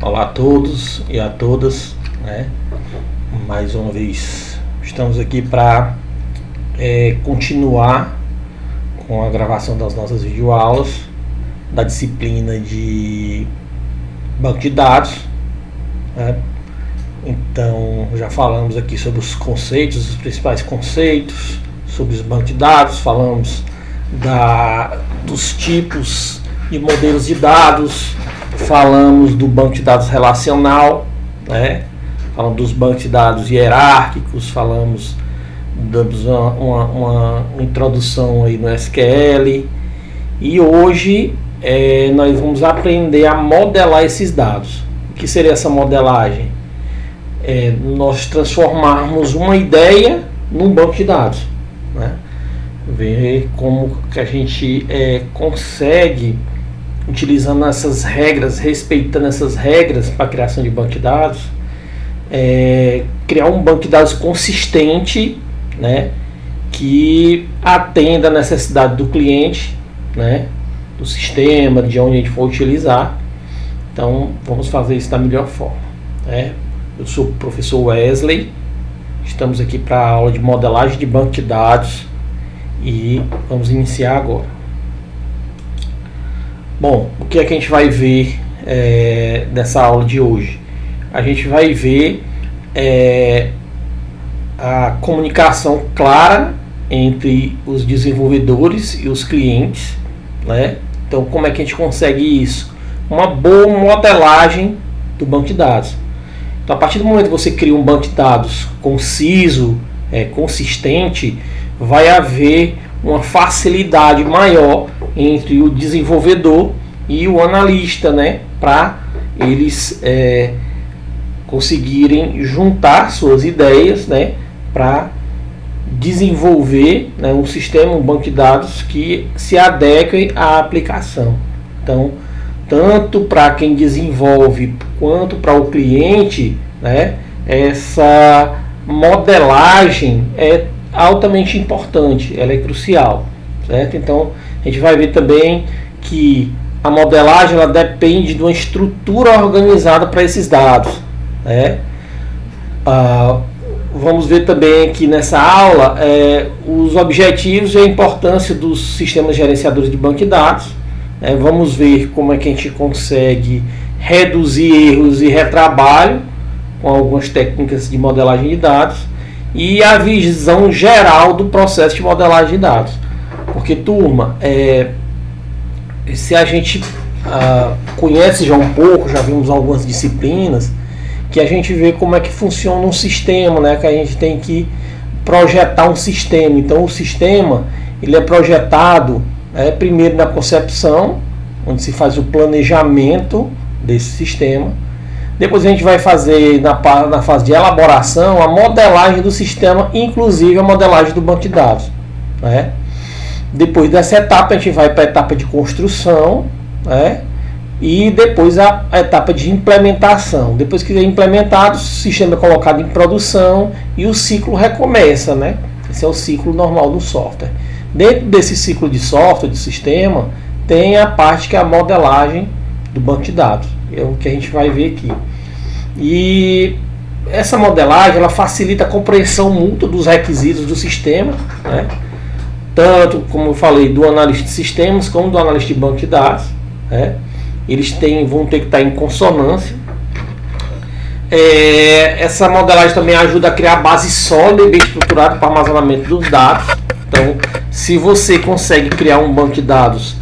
Olá a todos e a todas, né? Mais uma vez estamos aqui para continuar com a gravação das nossas videoaulas da disciplina de banco de dados, né? Então já falamos aqui sobre os conceitos, os principais conceitos sobre os bancos de dados, falamos dos tipos e modelos de dados, falamos do banco de dados relacional, né? Falamos dos bancos de dados hierárquicos, damos uma introdução aí no SQL, e hoje nós vamos aprender a modelar esses dados. O que seria essa modelagem? Nós transformarmos uma ideia num banco de dados, né? Ver como que a gente consegue, utilizando essas regras, respeitando essas regras para a criação de banco de dados, criar um banco de dados consistente, né, que atenda a necessidade do cliente, né, do sistema, de onde a gente for utilizar. Então vamos fazer isso da melhor forma, né? Eu sou o professor Wesley, estamos aqui para a aula de modelagem de banco de dados e vamos iniciar agora. Bom, o que é que a gente vai ver nessa aula de hoje? A gente vai ver a comunicação clara entre os desenvolvedores e os clientes, né? Então, como é que a gente consegue isso? Uma boa modelagem do banco de dados. Então, a partir do momento que você cria um banco de dados conciso, consistente, vai haver uma facilidade maior entre o desenvolvedor e o analista, né, para eles conseguirem juntar suas ideias, né, para desenvolver, né, um sistema, um banco de dados que se adeque à aplicação. Então, tanto para quem desenvolve quanto para o cliente, né, essa modelagem é altamente importante, ela é crucial, certo? Então a gente vai ver também que a modelagem ela depende de uma estrutura organizada para esses dados, né? Vamos ver também aqui nessa aula os objetivos e a importância dos sistemas gerenciadores de banco de dados. Vamos ver como é que a gente consegue reduzir erros e retrabalho com algumas técnicas de modelagem de dados e a visão geral do processo de modelagem de dados. Porque, turma, se a gente conhece já um pouco, já vimos algumas disciplinas, que a gente vê como é que funciona um sistema, né? Que a gente tem que projetar um sistema. Então, o sistema ele é projetado primeiro na concepção, onde se faz o planejamento desse sistema. Depois a gente vai fazer na fase de elaboração a modelagem do sistema, inclusive a modelagem do banco de dados, né? Depois dessa etapa a gente vai para a etapa de construção, né? E depois a etapa de implementação. Depois que é implementado, o sistema é colocado em produção e o ciclo recomeça, né? Esse é o ciclo normal do software. Dentro desse ciclo de software, de sistema, tem a parte que é a modelagem do banco de dados. É o que a gente vai ver aqui. E essa modelagem ela facilita a compreensão mútua dos requisitos do sistema, né? Tanto, como eu falei, do analista de sistemas como do analista de banco de dados, né? Eles vão ter que estar em consonância. Essa modelagem também ajuda a criar base sólida e bem estruturada para armazenamento dos dados. Então, se você consegue criar um banco de dados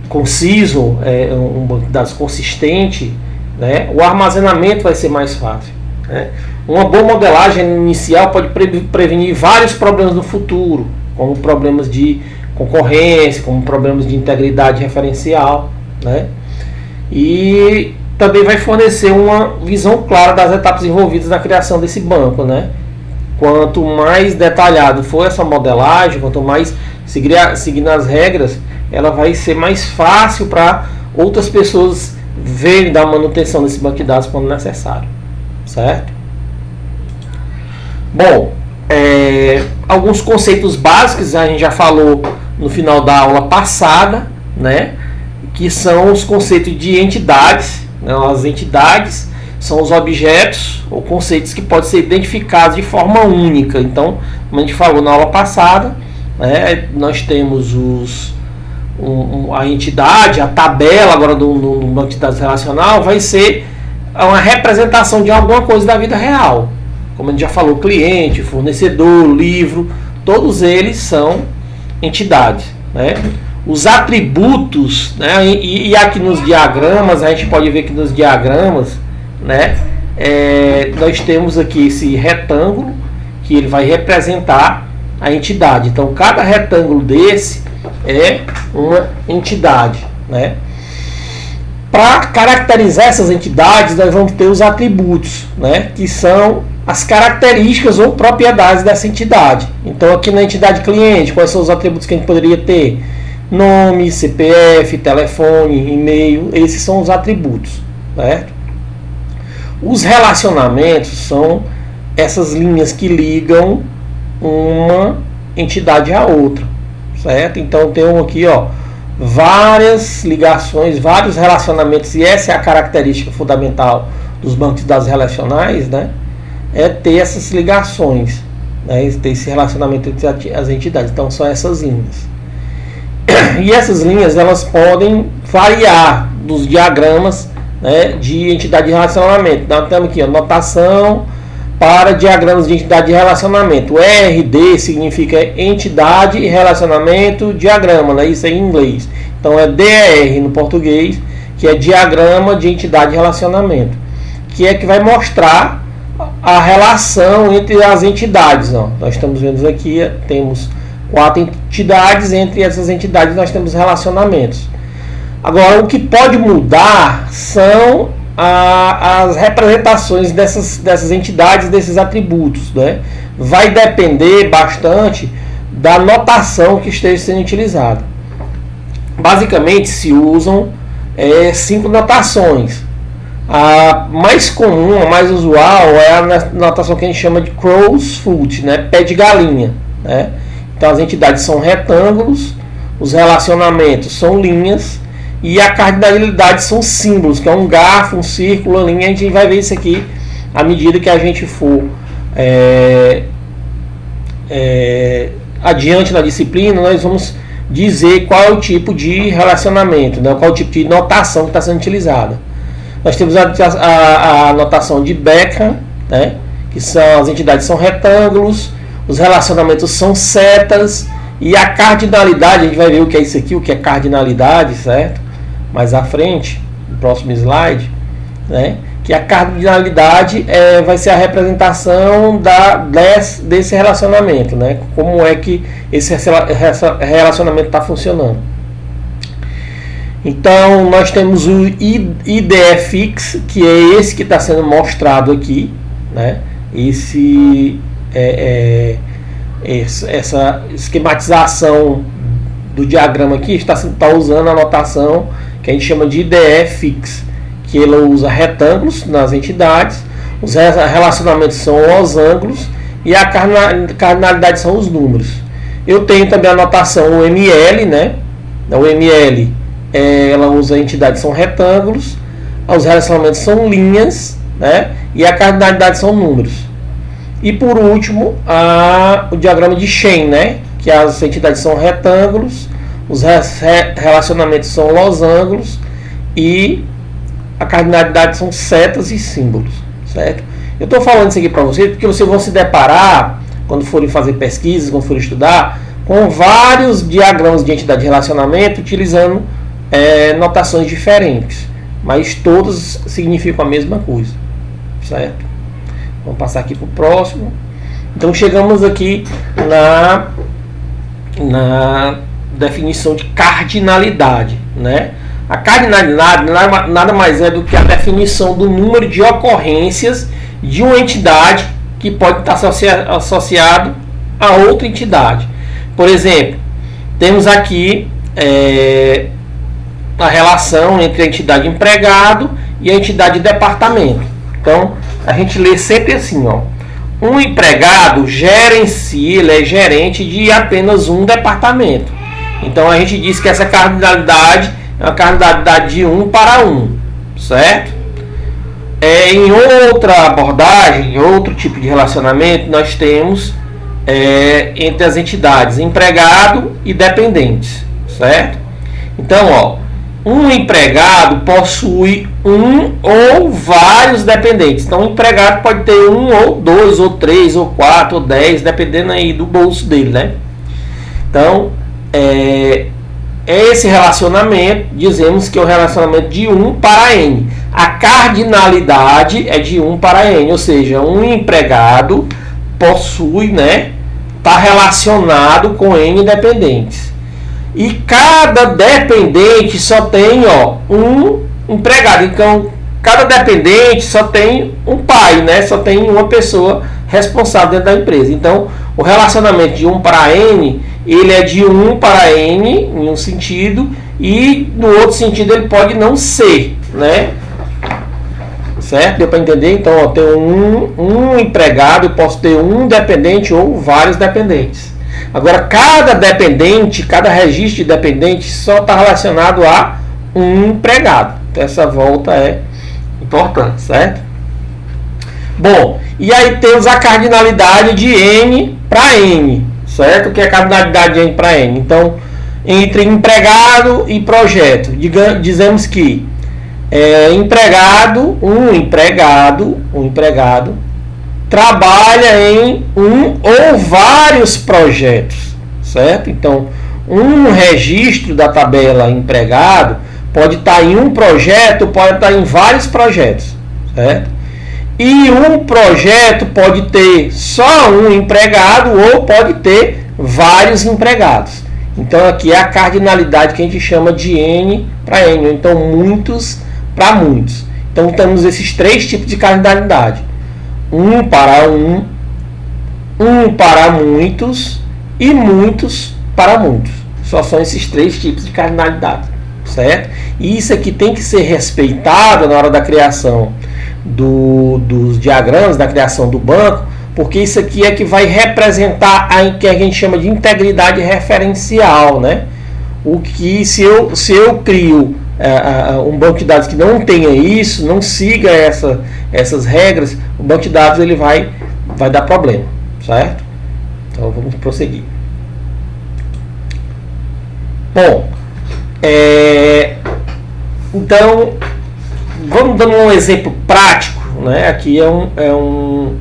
conciso, um banco de dados consistente, né, o armazenamento vai ser mais fácil, né? Uma boa modelagem inicial pode prevenir vários problemas no futuro, como problemas de concorrência, como problemas de integridade referencial, né? E também vai fornecer uma visão clara das etapas envolvidas na criação desse banco, né? Quanto mais detalhado for essa modelagem, quanto mais seguindo as regras, ela vai ser mais fácil para outras pessoas verem da manutenção desse banco de dados quando necessário, certo? Bom, alguns conceitos básicos a gente já falou no final da aula passada, né? que são os conceitos de entidades, né? As entidades são os objetos ou conceitos que podem ser identificados de forma única. Então, como a gente falou na aula passada, né, nós temos a entidade, a tabela agora no banco de dados relacional vai ser uma representação de alguma coisa da vida real. Como a gente já falou, cliente, fornecedor, livro, todos eles são entidades, né? Os atributos, né? E aqui nos diagramas, a gente pode ver que nos diagramas, né, nós temos aqui esse retângulo que ele vai representar a entidade. Então, cada retângulo desse é uma entidade, né? Para caracterizar essas entidades, nós vamos ter os atributos, né, que são as características ou propriedades dessa entidade. Então, aqui na entidade cliente, quais são os atributos que a gente poderia ter? Nome, CPF, telefone, e-mail, esses são os atributos, certo? Os relacionamentos são essas linhas que ligam uma entidade à outra, certo? Então, tem aqui, ó, várias ligações, vários relacionamentos, e essa é a característica fundamental dos bancos de dados relacionais, né? É ter essas ligações, né? Ter esse relacionamento entre as entidades. Então, são essas linhas. E essas linhas, elas podem variar dos diagramas, né, de entidade de relacionamento. Então, temos aqui a notação para diagramas de entidade de relacionamento. O RD significa entidade, relacionamento, diagrama, né? Isso é em inglês. Então, é DER no português, que é diagrama de entidade de relacionamento, que é que vai mostrar a relação entre as entidades. Ó. Nós estamos vendo aqui, temos 4 entidades, entre essas entidades nós temos relacionamentos. Agora, o que pode mudar são as representações dessas entidades, desses atributos, né? Vai depender bastante da notação que esteja sendo utilizada. Basicamente, se usam 5 notações. A mais comum, a mais usual é a notação que a gente chama de crow's foot, né? Pé de galinha, né? Então, as entidades são retângulos, os relacionamentos são linhas e a cardinalidade são símbolos, que é um garfo, um círculo, uma linha. A gente vai ver isso aqui à medida que a gente for adiante na disciplina. Nós vamos dizer qual é o tipo de relacionamento, né? Qual é o tipo de notação que está sendo utilizada. Nós temos a notação de Beckham, né? Que são as entidades são retângulos, os relacionamentos são setas, e a cardinalidade, a gente vai ver o que é isso aqui, o que é cardinalidade, certo? Mais à frente, no próximo slide, né? Que a cardinalidade vai ser a representação desse relacionamento, né? Como é que esse relacionamento está funcionando. Então, nós temos o IDFix, que é esse que está sendo mostrado aqui, né? Essa esquematização do diagrama aqui está usando a notação que a gente chama de IDFix, que ela usa retângulos nas entidades, os relacionamentos são losangos e a cardinalidade são os números. Eu tenho também a notação UML, né? O ML ela usa entidades são retângulos, os relacionamentos são linhas, né? E a cardinalidade são números. E por último, o diagrama de Chain, né? Que as entidades são retângulos, os relacionamentos são losangos e a cardinalidade são setas e símbolos, certo? Eu estou falando isso aqui para vocês porque vocês vão se deparar, quando forem fazer pesquisas, quando forem estudar, com vários diagramas de entidade de relacionamento utilizando notações diferentes, mas todos significam a mesma coisa, certo? Vamos passar aqui para o próximo. Então chegamos aqui na definição de cardinalidade, né? A cardinalidade nada mais é do que a definição do número de ocorrências de uma entidade que pode estar associado a outra entidade. Por exemplo, temos aqui a relação entre a entidade empregado e a entidade departamento. Então, a gente lê sempre assim, ó. Um empregado gera em si, ele é gerente de apenas um departamento. Então, a gente diz que essa cardinalidade é uma cardinalidade de 1 para 1, certo? Em outra abordagem, outro tipo de relacionamento, nós temos entre as entidades empregado e dependentes, certo? Então, ó, um empregado possui um ou vários dependentes. Então, o empregado pode ter 1 ou 2 ou 3 ou 4 ou 10, dependendo aí do bolso dele, né? Então, esse relacionamento, dizemos que é o relacionamento de 1 para N. A cardinalidade é de 1 para N, ou seja, um empregado possui, né, está relacionado com N dependentes. E cada dependente só tem, ó, um empregado. Então, cada dependente só tem um pai, né? Só tem uma pessoa responsável dentro da empresa. Então, o relacionamento de 1 para N, ele é de 1 para N em um sentido, e no outro sentido ele pode não ser, né? Certo? Deu para entender? Então, ó, tem um empregado, eu posso ter um dependente ou vários dependentes. Agora, cada dependente, cada registro de dependente só está relacionado a um empregado. Então, essa volta é importante, certo? Bom, e aí temos a cardinalidade de N para N, certo? Que é a cardinalidade de N para N. Então, entre empregado e projeto, dizemos que um empregado trabalha em um ou vários projetos, certo? Então, um registro da tabela empregado pode estar em um projeto, pode estar em vários projetos, certo? E um projeto pode ter só um empregado ou pode ter vários empregados. Então, aqui é a cardinalidade que a gente chama de N para N, ou então muitos para muitos. Então, temos esses três tipos de cardinalidade. 1 para 1, 1 para muitos e muitos para muitos. Só são esses três tipos de cardinalidade, certo? E isso aqui tem que ser respeitado na hora da criação dos diagramas, da criação do banco, porque isso aqui é que vai representar a que a gente chama de integridade referencial, né? O que se eu crio um banco de dados que não tenha isso, não siga essas regras, o banco de dados ele vai dar problema, certo? Então vamos prosseguir. Bom, então vamos dando um exemplo prático, né? Aqui é um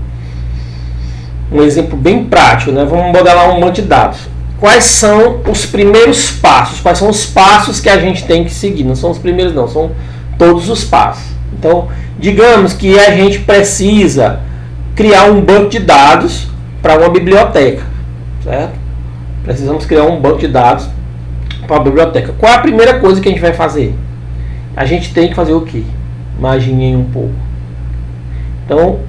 exemplo bem prático, né? Vamos modelar um monte de dados. Quais são os primeiros passos? Quais são os passos que a gente tem que seguir? Não são os primeiros, não, são todos os passos. Então, digamos que a gente precisa criar um banco de dados para uma biblioteca, certo? Precisamos criar um banco de dados para uma biblioteca. Qual é a primeira coisa que a gente vai fazer? A gente tem que fazer o quê? Imaginem um pouco. Então,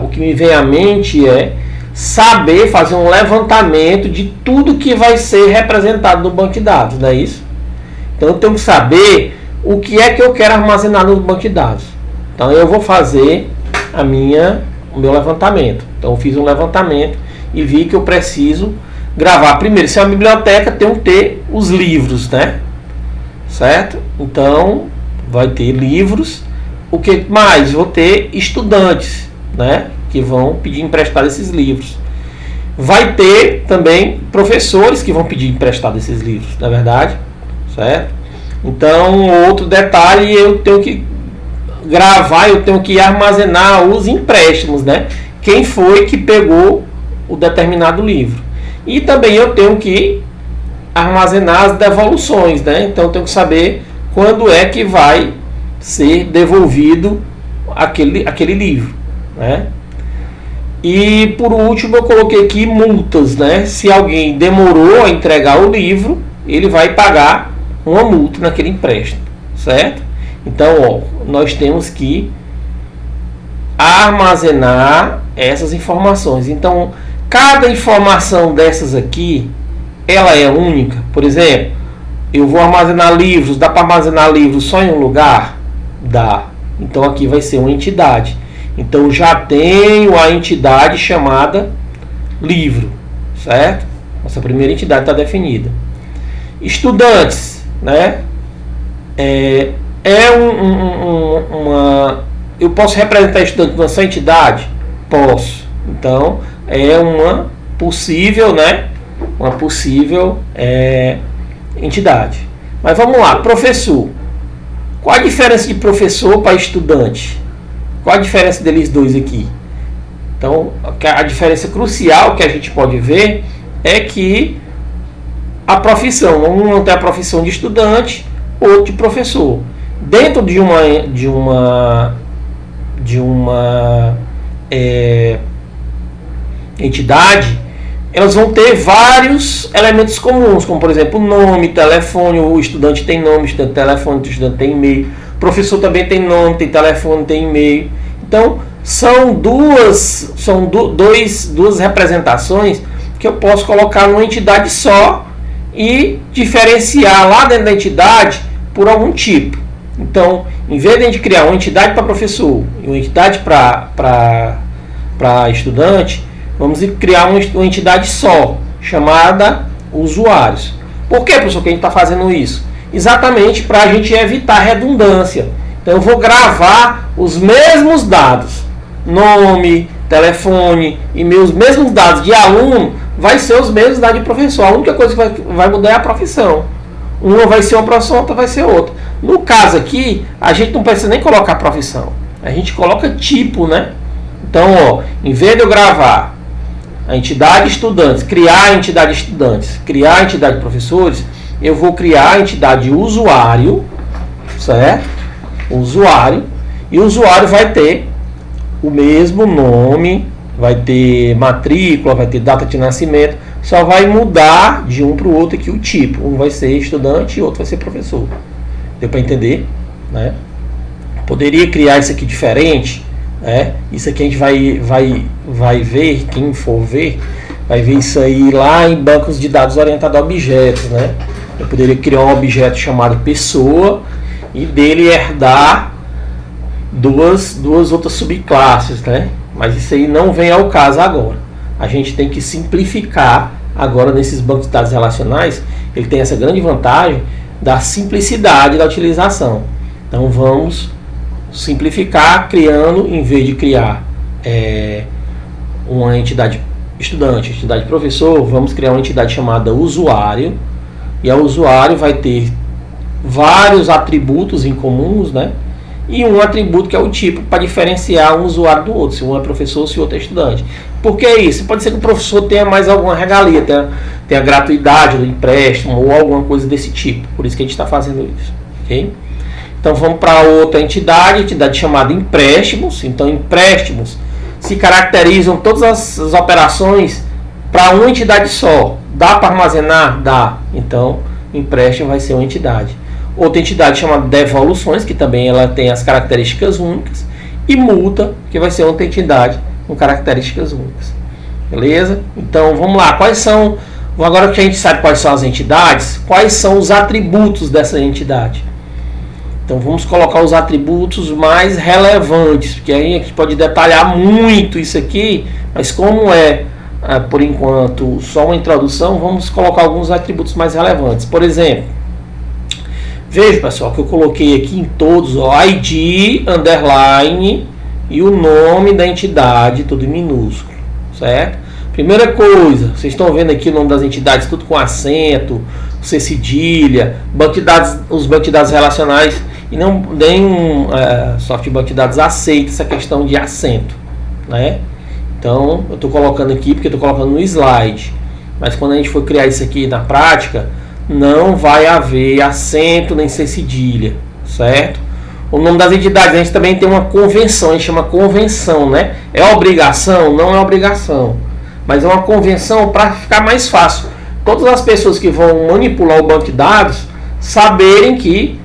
o que me vem à mente é saber fazer um levantamento de tudo que vai ser representado no banco de dados, não é isso? Então eu tenho que saber o que é que eu quero armazenar no banco de dados. Então eu vou fazer o meu levantamento. Então eu fiz um levantamento e vi que eu preciso gravar. Primeiro, se é uma biblioteca, tem que ter os livros, né? Certo? Então vai ter livros. O que mais? Vou ter estudantes, né? Que vão pedir emprestado esses livros. Vai ter também professores que vão pedir emprestado esses livros, na verdade, certo? Então, outro detalhe, eu tenho que gravar, eu tenho que armazenar os empréstimos, né? Quem foi que pegou o determinado livro. E também eu tenho que armazenar as devoluções, né? Então, eu tenho que saber quando é que vai ser devolvido aquele livro, né? E por último eu coloquei aqui multas, né? Se alguém demorou a entregar o livro, ele vai pagar uma multa naquele empréstimo, certo? Então, ó, nós temos que armazenar essas informações. Então, cada informação dessas aqui, ela é única. Por exemplo, eu vou armazenar livros, dá para armazenar livros só em um lugar? Dá. Então aqui vai ser uma entidade. Então já tenho a entidade chamada livro, certo? Nossa primeira entidade está definida. Estudantes, né? Eu posso representar estudante nessa entidade? Posso. Então, é uma possível, né? Uma possível entidade. Mas vamos lá, professor. Qual a diferença de professor para estudante? Qual a diferença deles dois aqui? Então, a diferença crucial que a gente pode ver é que a profissão, um não tem a profissão de estudante, outro de professor. Dentro de uma entidade, elas vão ter vários elementos comuns, como por exemplo nome, telefone. O estudante tem nome, o estudante tem telefone, o estudante tem e-mail. O professor também tem nome, tem telefone, tem e-mail. Então, são duas representações que eu posso colocar numa entidade só e diferenciar lá dentro da entidade por algum tipo. Então, em vez de a gente criar uma entidade para professor e uma entidade para estudante, vamos criar uma entidade só, chamada usuários. Por que, professor, que a gente está fazendo isso? Exatamente para a gente evitar redundância. Então, eu vou gravar os mesmos dados, nome, telefone, e-mail, os mesmos dados de aluno, vai ser os mesmos dados de professor. A única coisa que vai mudar é a profissão. Uma vai ser uma profissão, outra vai ser outra. No caso aqui, a gente não precisa nem colocar profissão. A gente coloca tipo, né? Então, em vez de eu gravar a entidade estudantes, criar a entidade estudantes, criar a entidade professores, eu vou criar a entidade usuário, certo? Usuário. E o usuário vai ter o mesmo nome, vai ter matrícula, vai ter data de nascimento, só vai mudar de um para o outro aqui o tipo. Um vai ser estudante e outro vai ser professor. Deu para entender? Né? Poderia criar isso aqui diferente, né? Isso aqui a gente vai ver, quem for ver, vai ver isso aí lá em bancos de dados orientados a objetos, né? Eu poderia criar um objeto chamado pessoa e dele herdar duas outras subclasses, né? Mas isso aí não vem ao caso agora. A gente tem que simplificar agora nesses bancos de dados relacionais. Ele tem essa grande vantagem da simplicidade da utilização. Então vamos simplificar criando, em vez de criar uma entidade estudante, entidade professor, vamos criar uma entidade chamada usuário. E a usuário vai ter vários atributos em comuns, né? E um atributo que é o tipo, para diferenciar um usuário do outro, se um é professor, se o outro é estudante. Por que isso? Pode ser que o professor tenha mais alguma regalia, tenha a gratuidade do empréstimo ou alguma coisa desse tipo. Por isso que a gente está fazendo isso. Okay? Então vamos para outra entidade chamada empréstimos. Então empréstimos se caracterizam todas as operações para uma entidade só. Dá para armazenar? Dá. Então empréstimo vai ser uma entidade. Outra entidade chamada devoluções, que também ela tem as características únicas, e multa, que vai ser outra entidade com características únicas. Beleza? Então vamos lá, agora que a gente sabe quais são as entidades, quais são os atributos dessa entidade? Então vamos colocar os atributos mais relevantes, porque aí a gente pode detalhar muito isso aqui, mas como por enquanto só uma introdução, vamos colocar alguns atributos mais relevantes. Por exemplo, veja, pessoal, que eu coloquei aqui em todos, ID, underline e o nome da entidade, tudo em minúsculo, certo? Primeira coisa, vocês estão vendo aqui o nome das entidades, tudo com acento, C cedilha, banco de dados, os bancos de dados relacionais, e não nenhum software banco de dados aceita essa questão de acento, né? Então, eu estou colocando aqui porque eu estou colocando no slide, mas quando a gente for criar isso aqui na prática, não vai haver acento nem C cedilha, certo? O nome das entidades, a gente também tem uma convenção, a gente chama convenção, né? É obrigação? Não é obrigação, mas é uma convenção para ficar mais fácil. Todas as pessoas que vão manipular o banco de dados saberem que,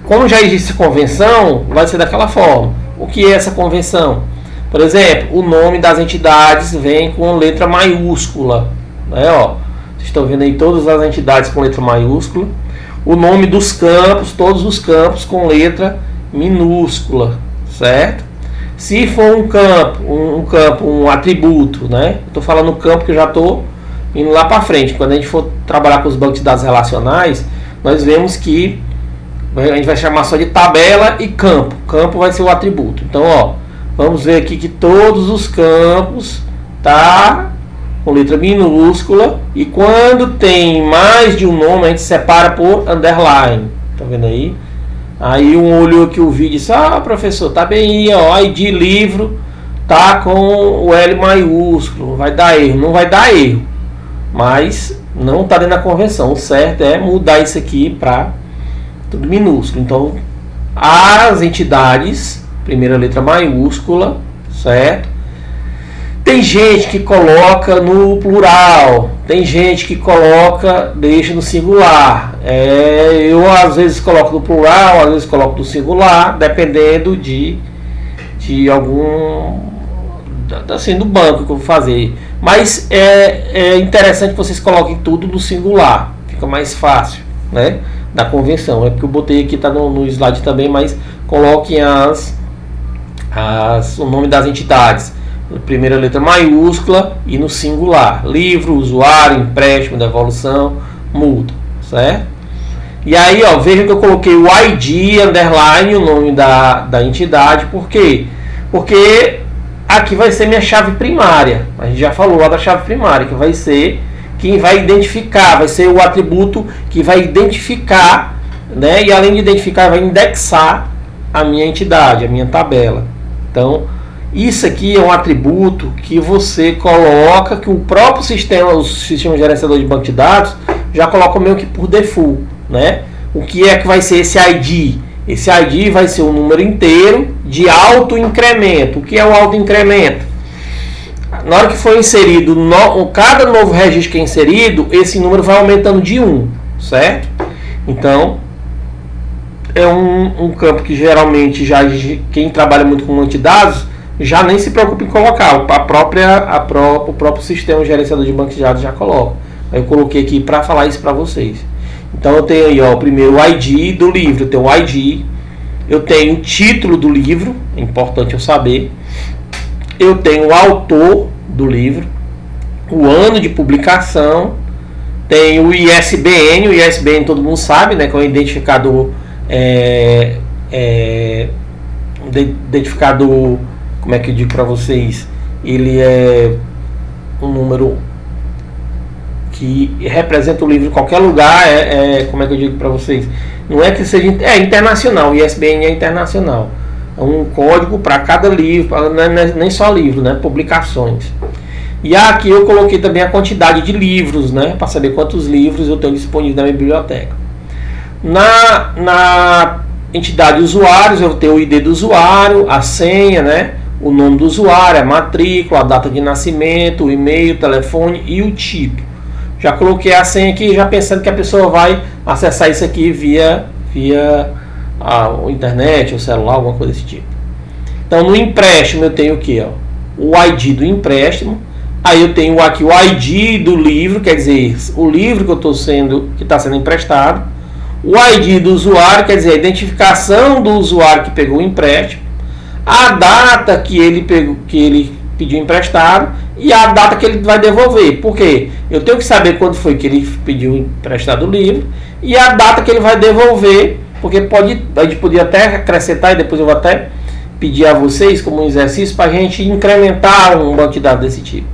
como já existe convenção, vai ser daquela forma. O que é essa convenção? Por exemplo, o nome das entidades vem com letra maiúscula, né? Ó, vocês estão vendo aí todas as entidades com letra maiúscula. O nome dos campos, todos os campos com letra minúscula, certo? Se for um atributo, né? Estou falando campo que eu já estou indo lá para frente. Quando a gente for trabalhar com os bancos de dados relacionais, nós vemos que a gente vai chamar só de tabela e campo. Campo vai ser o atributo. Então, ó, vamos ver aqui que todos os campos tá com letra minúscula, e quando tem mais de um nome a gente separa por underline. Tá vendo aí? Aí um olhou aqui o vídeo e disse: ah, professor, tá bem aí, ó, ID livro tá com o L maiúsculo, vai dar erro. Não vai dar erro, mas não tá dentro da convenção. O certo é mudar isso aqui para tudo minúsculo. Então, as entidades, primeira letra maiúscula, certo? Tem gente que coloca no plural, tem gente que deixa no singular. Eu às vezes coloco no plural, às vezes coloco no singular, dependendo de algum, assim, do banco que eu vou fazer. Mas é interessante que vocês coloquem tudo no singular, fica mais fácil, né, da convenção. É porque eu botei aqui, tá no slide também, mas coloquem o nome das entidades, primeira letra maiúscula e no singular: livro, usuário, empréstimo, devolução, multa, certo? E aí, ó, veja que eu coloquei o ID underline, o nome da entidade. Por quê? Porque aqui vai ser minha chave primária. A gente já falou lá da chave primária, que vai ser quem vai identificar, vai ser o atributo que vai identificar, né? E além de identificar, vai indexar a minha entidade, a minha tabela. Então, isso aqui é um atributo que você coloca, que o próprio sistema, o sistema gerenciador de banco de dados, já coloca meio que por default, né? O que é que vai ser esse ID? Esse ID vai ser um número inteiro de alto incremento. O que é o alto incremento? Na hora que for inserido, cada novo registro que é inserido, esse número vai aumentando de 1, certo? Então, é um campo que geralmente quem trabalha muito com dados já nem se preocupa em colocar, o próprio sistema gerenciador de banco de dados já coloca. Aí eu coloquei aqui para falar isso para vocês. Então eu tenho aí, ó, primeiro o ID do livro, eu tenho o ID, eu tenho o título do livro, é importante eu saber, eu tenho o autor do livro, o ano de publicação, tenho o ISBN, o ISBN todo mundo sabe, né, que é um identificador, identificador, como é que eu digo para vocês, ele é um número que representa o livro em qualquer lugar, como é que eu digo para vocês, não é que seja, internacional, o ISBN é internacional, é um código para cada livro, não é nem só livro, né, publicações. E aqui eu coloquei também a quantidade de livros, né, para saber quantos livros eu tenho disponível na minha biblioteca. Na entidade usuários, eu tenho o ID do usuário, a senha, né, o nome do usuário, a matrícula, a data de nascimento, o e-mail, o telefone e o tipo. Já coloquei a senha aqui, já pensando que a pessoa vai acessar isso aqui via a internet, o celular, alguma coisa desse tipo. Então, no empréstimo eu tenho o que? O ID do empréstimo. Aí eu tenho aqui o ID do livro, quer dizer, o livro que está sendo emprestado. O ID do usuário, quer dizer, a identificação do usuário que pegou o empréstimo. A data que ele pediu emprestado e a data que ele vai devolver. Por quê? Eu tenho que saber quando foi que ele pediu emprestado o livro e a data que ele vai devolver, porque a gente podia até acrescentar, e depois eu vou até pedir a vocês como um exercício para a gente incrementar um banco de dados desse tipo.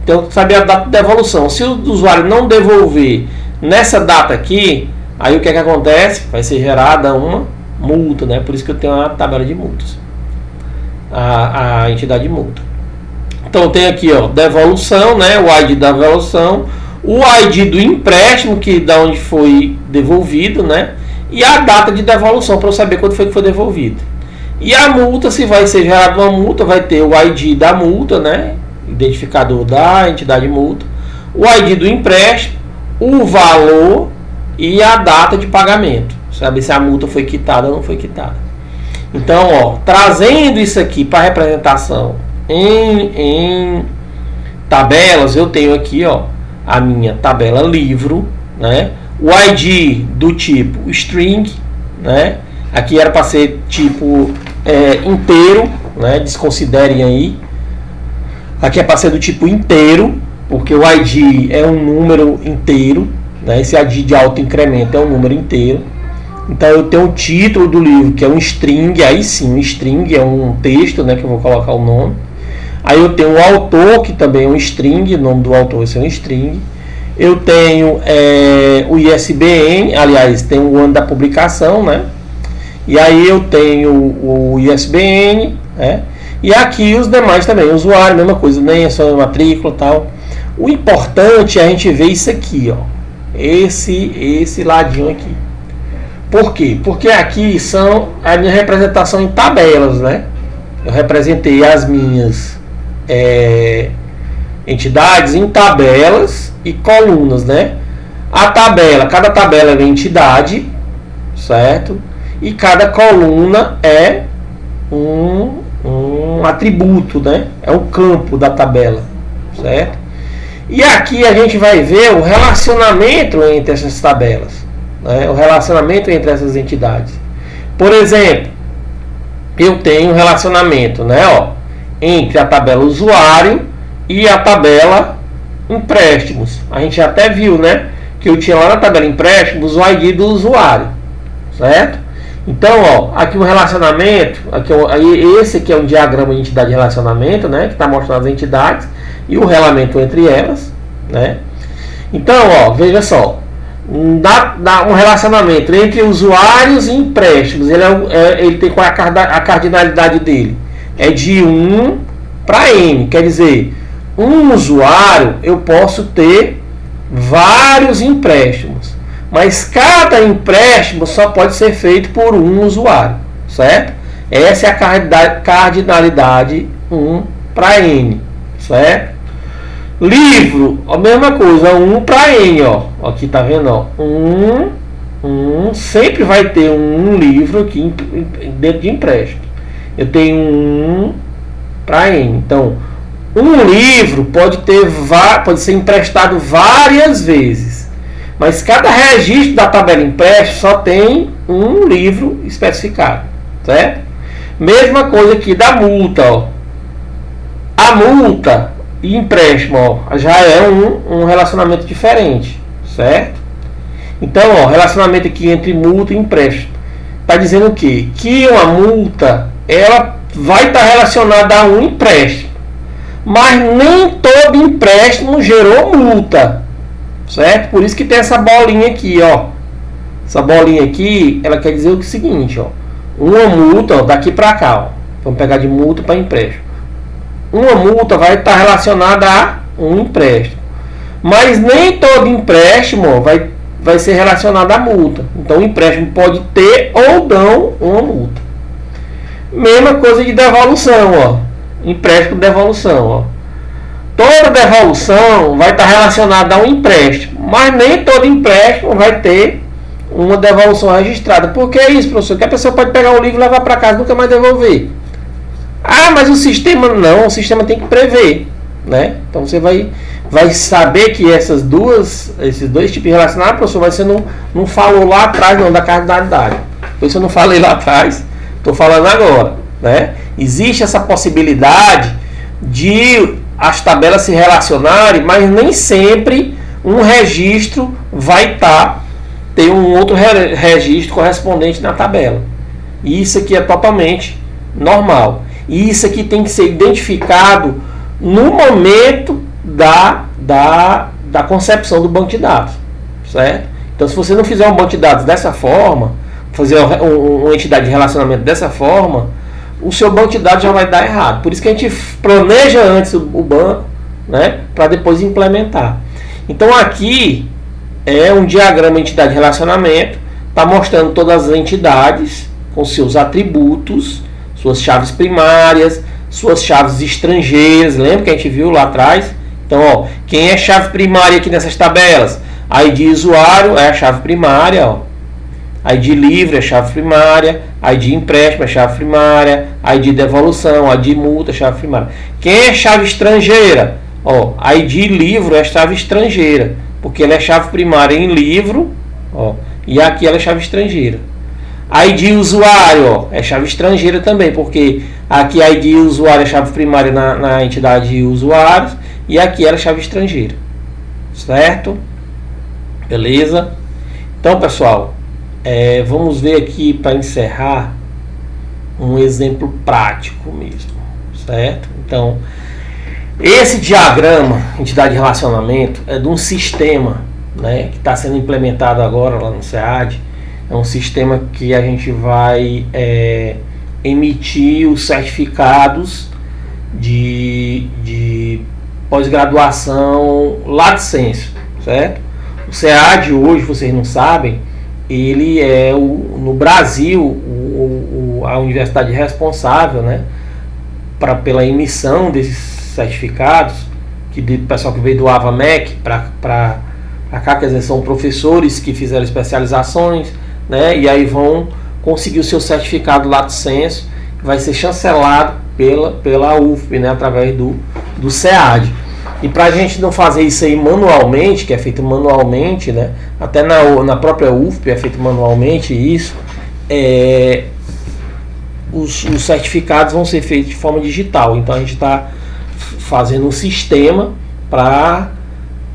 Então, saber a data de devolução. Se o usuário não devolver nessa data aqui, aí o que é que acontece? Vai ser gerada uma multa, né? Por isso que eu tenho a tabela de multas, a entidade de multa. Então tem aqui, ó, devolução, né? O ID da devolução, o ID do empréstimo, que da onde foi devolvido, né? E a data de devolução para eu saber quando foi que foi devolvido. E a multa, se vai ser gerada uma multa, vai ter o ID da multa, né? Identificador da entidade de multa, o ID do empréstimo, o valor e a data de pagamento. Saber se a multa foi quitada ou não foi quitada. Então, ó, trazendo isso aqui para representação em tabelas, eu tenho aqui, ó, a minha tabela livro, né? O ID do tipo string, né? Aqui era para ser tipo inteiro, né? Desconsiderem aí. Aqui é para ser do tipo inteiro, porque o ID é um número inteiro, né? Esse ID de alto incremento é um número inteiro. Então eu tenho o título do livro, que é um string, aí sim, um string é um texto, né, que eu vou colocar o nome. Aí eu tenho o autor, que também é um string, o nome do autor vai ser um string. Eu tenho o ISBN, aliás, tem o ano da publicação, né? E aí eu tenho o ISBN, né? E aqui os demais também, usuário, mesma coisa, nem é só matrícula e tal. O importante é a gente ver isso aqui, ó. Esse ladinho aqui. Por quê? Porque aqui são a minha representação em tabelas, né? Eu representei as minhas entidades em tabelas e colunas, né? Cada tabela é uma entidade, certo? E cada coluna é um atributo, né? É um campo da tabela, certo? E aqui a gente vai ver o relacionamento entre essas tabelas, né? O relacionamento entre essas entidades. Por exemplo, eu tenho um relacionamento, né, ó, entre a tabela usuário e a tabela empréstimos. A gente até viu, né, que eu tinha lá na tabela empréstimos o ID do usuário, certo? Então, ó, aqui o relacionamento, esse aqui é um diagrama de entidade de relacionamento, né, que está mostrando as entidades e o relacionamento entre elas, né? Então, ó, veja só, dá um relacionamento entre usuários e empréstimos. Ele tem qual é a cardinalidade dele? É de 1 para N, quer dizer, um usuário eu posso ter vários empréstimos, mas cada empréstimo só pode ser feito por um usuário, certo? Essa é a cardinalidade 1 para N, certo? Livro, a mesma coisa, 1 para N, ó. Aqui tá vendo, ó. Sempre vai ter um livro aqui dentro de empréstimo. Eu tenho 1 para N. Então, um livro pode ser emprestado várias vezes, mas cada registro da tabela empréstimo só tem um livro especificado, certo? Mesma coisa aqui da multa, ó. A multa e empréstimo, ó, já é um relacionamento diferente, certo? Então, ó, relacionamento aqui entre multa e empréstimo está dizendo o quê? Que uma multa ela vai estar relacionada a um empréstimo, mas nem todo empréstimo gerou multa, certo? Por isso que tem essa bolinha aqui, ó. Essa bolinha aqui, ela quer dizer o seguinte, ó. Uma multa, ó, daqui para cá, ó. Vamos pegar de multa para empréstimo. Uma multa vai estar relacionada a um empréstimo, mas nem todo empréstimo vai ser relacionado à multa. Então o empréstimo pode ter ou não uma multa. Mesma coisa de devolução, ó. Empréstimo de devolução, ó. Toda devolução vai estar relacionada a um empréstimo, mas nem todo empréstimo vai ter uma devolução registrada. Por que isso, professor? Que a pessoa pode pegar o livro e levar para casa e nunca mais devolver. Ah, mas o sistema não, o sistema tem que prever, né? Então você vai saber que esses dois tipos de relacionamento, professor, mas você não falou lá atrás não da cardinalidade. Por isso eu não falei lá atrás, estou falando agora, né? Existe essa possibilidade de as tabelas se relacionarem, mas nem sempre um registro vai ter um outro registro correspondente na tabela. E isso aqui é totalmente normal. E isso aqui tem que ser identificado no momento da concepção do banco de dados, certo? Então, se você não fizer um banco de dados dessa forma, fazer uma entidade de relacionamento dessa forma, o seu banco de dados já vai dar errado. Por isso que a gente planeja antes o banco, né, para depois implementar. Então, aqui é um diagrama de entidade de relacionamento, está mostrando todas as entidades com seus atributos, suas chaves primárias, suas chaves estrangeiras. Lembra que a gente viu lá atrás? Então, ó, quem é chave primária aqui nessas tabelas? ID usuário é a chave primária, ó. ID livre é a chave primária, ID empréstimo é a chave primária, ID devolução, ID multa é a chave primária. Quem é chave estrangeira? Ó, ID livro é a chave estrangeira, porque ela é chave primária em livro, ó, e aqui ela é chave estrangeira. ID usuário, ó, é chave estrangeira também, porque aqui a ID usuário é chave primária na entidade de usuários e aqui ela é chave estrangeira, certo? Beleza? Então, pessoal, Vamos ver aqui para encerrar um exemplo prático mesmo, certo? Então, esse diagrama, entidade de relacionamento, é de um sistema, né, que está sendo implementado agora lá no SEAD. É um sistema que a gente vai emitir os certificados de pós-graduação Lato Sensu, certo? O SEAD hoje, vocês não sabem, ele é no Brasil a universidade responsável, né, pela emissão desses certificados, que do pessoal que veio do AVAMEC para cá, quer dizer, são professores que fizeram especializações, né, e aí vão conseguir o seu certificado Lato Sensu, que vai ser chancelado pela UFP, né, através do SEAD. E para a gente não fazer isso aí manualmente, que é feito manualmente, né, até na própria UFP é feito manualmente isso, os certificados vão ser feitos de forma digital. Então a gente está fazendo um sistema para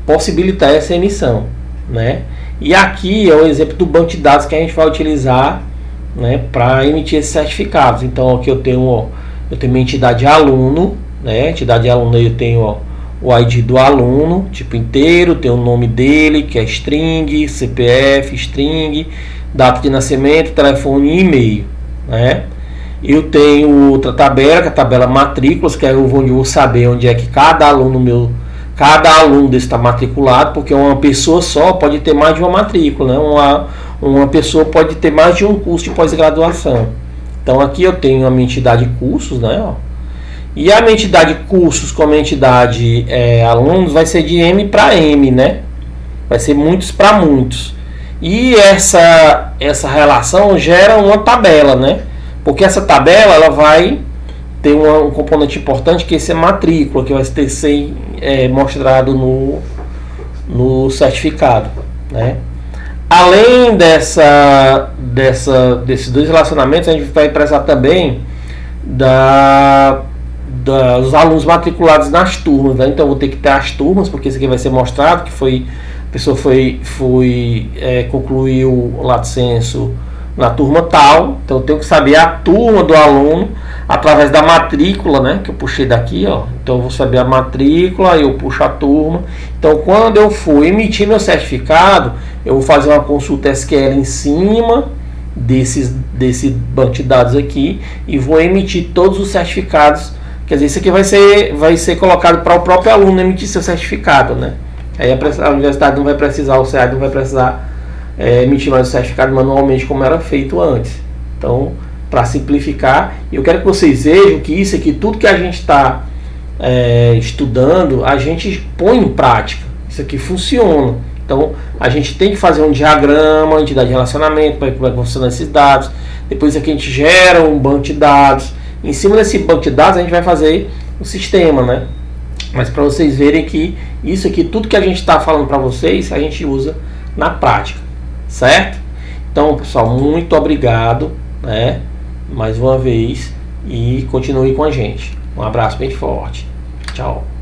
possibilitar essa emissão, né? E aqui é um exemplo do banco de dados que a gente vai utilizar, né, para emitir esses certificados. Então aqui eu tenho minha entidade aluno, né? Entidade aluno, eu tenho o ID do aluno, tipo inteiro, tem o nome dele, que é string, CPF, string, data de nascimento, telefone e e-mail, né? Eu tenho outra tabela, que é a tabela matrículas, que é onde eu vou saber onde é que cada aluno desse está matriculado, porque uma pessoa só pode ter mais de uma matrícula, né? Uma pessoa pode ter mais de um curso de pós-graduação. Então aqui eu tenho a minha entidade cursos, né? E a minha entidade cursos como a entidade alunos vai ser de M para M, né? Vai ser muitos para muitos. E essa relação gera uma tabela, né? Porque essa tabela ela vai ter um componente importante, que é essa matrícula, que vai ser mostrado no certificado, né? Além desses dois relacionamentos, a gente vai precisar também dos alunos matriculados nas turmas, né? Então eu vou ter que ter as turmas, porque isso aqui vai ser mostrado, que a pessoa concluiu o Lato Sensu na turma tal. Então eu tenho que saber a turma do aluno através da matrícula, né, que eu puxei daqui, ó. Então eu vou saber a matrícula, eu puxo a turma. Então quando eu for emitir meu certificado, eu vou fazer uma consulta SQL em cima desse banco de dados aqui e vou emitir todos os certificados. Quer dizer, isso aqui vai ser colocado para o próprio aluno emitir seu certificado, né? Aí a universidade não vai precisar, o SEAD não vai precisar emitir mais o certificado manualmente como era feito antes. Então, para simplificar, eu quero que vocês vejam que isso aqui, tudo que a gente está estudando, a gente põe em prática. Isso aqui funciona. Então, a gente tem que fazer um diagrama, entidade de relacionamento, para como é que funcionam esses dados. Depois aqui a gente gera um banco de dados. Em cima desse banco de dados a gente vai fazer o sistema, né? Mas para vocês verem que isso aqui, tudo que a gente está falando para vocês, a gente usa na prática, certo? Então, pessoal, muito obrigado, né? Mais uma vez, e continue com a gente. Um abraço bem forte. Tchau.